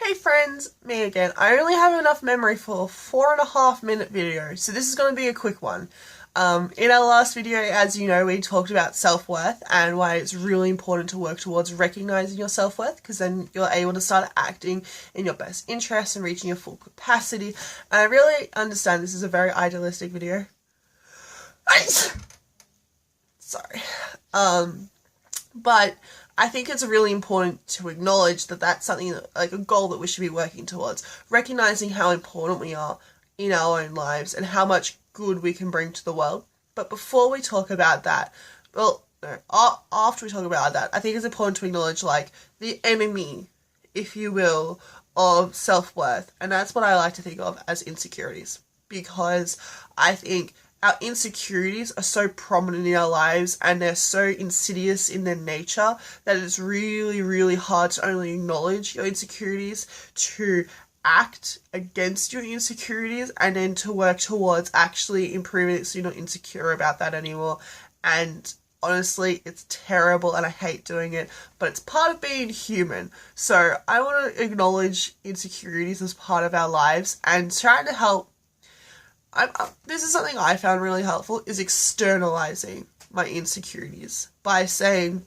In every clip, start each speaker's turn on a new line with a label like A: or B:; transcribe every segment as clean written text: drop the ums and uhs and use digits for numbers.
A: Hey friends, me again. I only have enough memory for a 4.5 minute video, so this is going to be a quick one. In our last video, as you know, we talked about self-worth and why it's really important to work towards recognizing your self-worth, because then you're able to start acting in your best interest and reaching your full capacity. And I really understand this is a very idealistic video. Sorry. But I think it's really important to acknowledge that that's something like a goal that we should be working towards, recognizing how important we are in our own lives and how much good we can bring to the world. But before we talk about that, after we talk about that, I think it's important to acknowledge like the enemy, if you will, of self-worth, and that's what I like to think of as insecurities, because I think our insecurities are so prominent in our lives and they're so insidious in their nature that it's really, really hard to only acknowledge your insecurities, to act against your insecurities, and then to work towards actually improving it so you're not insecure about that anymore. And honestly, it's terrible and I hate doing it, but it's part of being human. So I want to acknowledge insecurities as part of our lives and trying to help. This is something I found really helpful, is externalizing my insecurities by saying,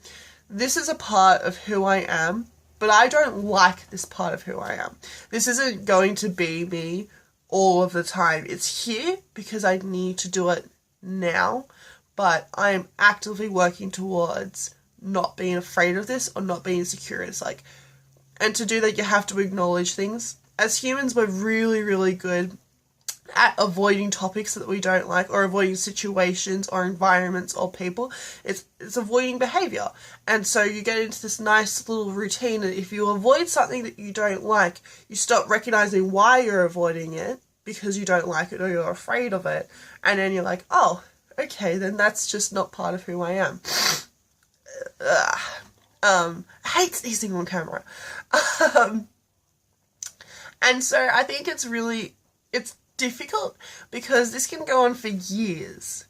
A: this is a part of who I am, but I don't like this part of who I am. This isn't going to be me all of the time. It's here because I need to do it now, but I am actively working towards not being afraid of this or not being insecure. It's like, and to do that, you have to acknowledge things. As humans, we're really, really good at avoiding topics that we don't like, or avoiding situations or environments or people. It's avoiding behavior. And so you get into this nice little routine that if you avoid something that you don't like, you stop recognizing why you're avoiding it, because you don't like it or you're afraid of it. And then you're like, oh, okay, then that's just not part of who I am. I hate sneezing on camera. And so I think it's difficult because this can go on for years.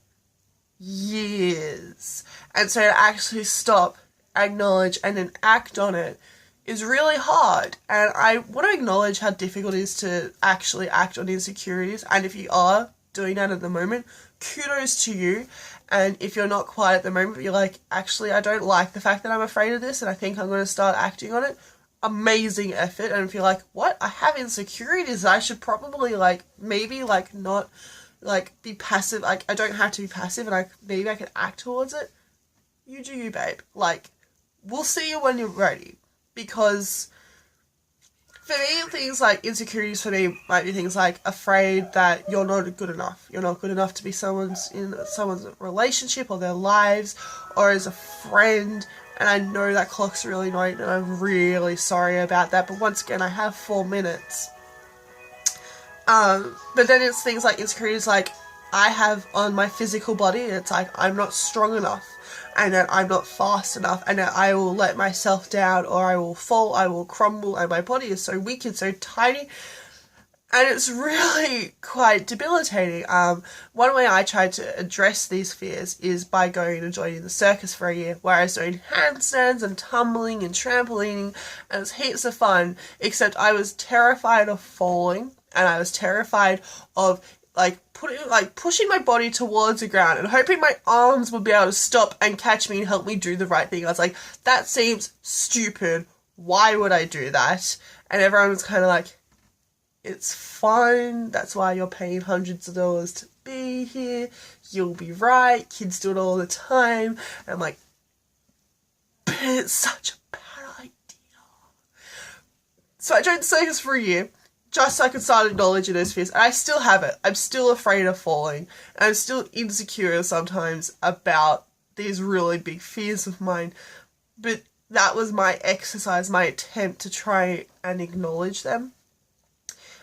A: And so to actually stop, acknowledge, and then act on it is really hard. And I want to acknowledge how difficult it is to actually act on insecurities. And if you are doing that at the moment, kudos to you. And if you're not quite at the moment, but you're like, actually, I don't like the fact that I'm afraid of this and I think I'm going to start acting on it, amazing effort. And if you're like, what, I have insecurities, I should probably not be passive, like I don't have to be passive and maybe I can act towards it, you do you, babe. Like, we'll see you when you're ready. Because for me, things like insecurities for me might be things like afraid that you're not good enough. You're not good enough to be in someone's relationship or their lives, or as a friend. And I know that clock's really annoying and I'm really sorry about that. But once again, I have 4 minutes. But then it's things like insecurities like I have on my physical body. It's like I'm not strong enough and that I'm not fast enough and that I will let myself down or I will fall, I will crumble, and my body is so weak and so tiny. And it's really quite debilitating. One way I tried to address these fears is by going and joining the circus for a year, where I was doing handstands and tumbling and trampolining, and it was heaps of fun, except I was terrified of falling, and I was terrified of pushing my body towards the ground and hoping my arms would be able to stop and catch me and help me do the right thing. I was like, that seems stupid. Why would I do that? And everyone was kind of like, it's fine, that's why you're paying hundreds of dollars to be here, you'll be right, kids do it all the time. And I'm like, but it's such a bad idea. So I joined the circus for a year, just so I could start acknowledging those fears. And I still have it. I'm still afraid of falling. And I'm still insecure sometimes about these really big fears of mine. But that was my exercise, my attempt to try and acknowledge them.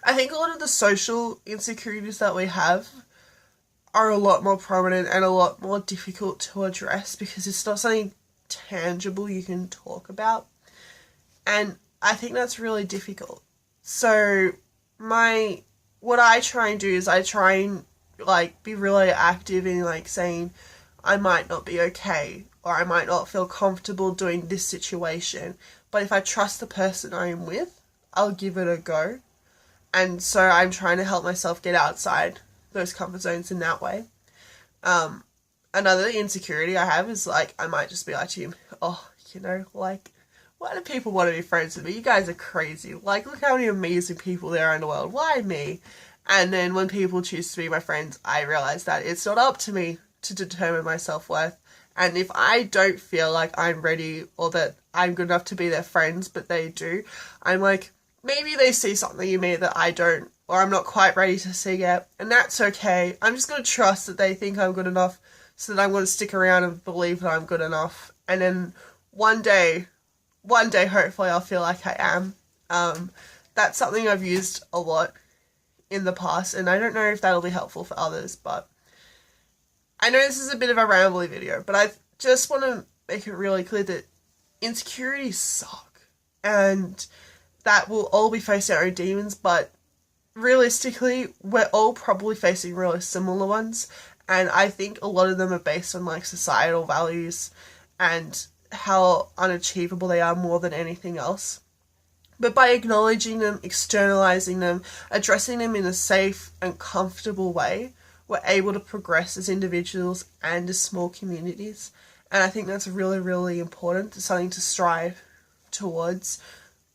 A: I think a lot of the social insecurities that we have are a lot more prominent and a lot more difficult to address because it's not something tangible you can talk about. And I think that's really difficult. So what I try and do is I try and be really active in saying I might not be okay or I might not feel comfortable doing this situation, but if I trust the person I am with, I'll give it a go. And so I'm trying to help myself get outside those comfort zones in that way. Another insecurity I have is, like, I might just be like to you, oh, you know, like, why do people want to be friends with me? You guys are crazy. Like, look how many amazing people there are in the world. Why me? And then when people choose to be my friends, I realize that it's not up to me to determine my self-worth. And if I don't feel like I'm ready or that I'm good enough to be their friends, but they do, I'm like, maybe they see something in me that I don't, or I'm not quite ready to see yet. And that's okay. I'm just going to trust that they think I'm good enough, so that I'm going to stick around and believe that I'm good enough. And then one day, hopefully I'll feel like I am. That's something I've used a lot in the past, and I don't know if that'll be helpful for others, but I know this is a bit of a rambly video, but I just want to make it really clear that insecurities suck, and that we'll all be facing our own demons, but realistically, we're all probably facing really similar ones, and I think a lot of them are based on, like, societal values and how unachievable they are more than anything else. But by acknowledging them, externalizing them, addressing them in a safe and comfortable way, we're able to progress as individuals and as small communities. And I think that's really, really important. It's something to strive towards.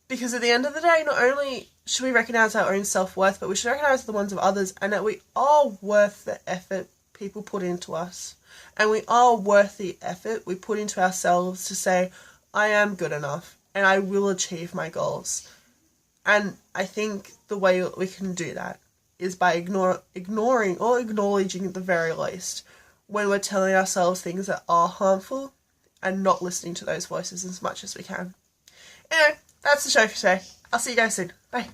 A: Because at the end of the day, not only should we recognise our own self-worth, but we should recognise the ones of others, and that we are worth the effort people put into us. And we are worth the effort we put into ourselves to say, I am good enough and I will achieve my goals. And I think the way we can do that is by ignoring or acknowledging at the very least when we're telling ourselves things that are harmful and not listening to those voices as much as we can. Anyway, that's the show for today. I'll see you guys soon. Bye.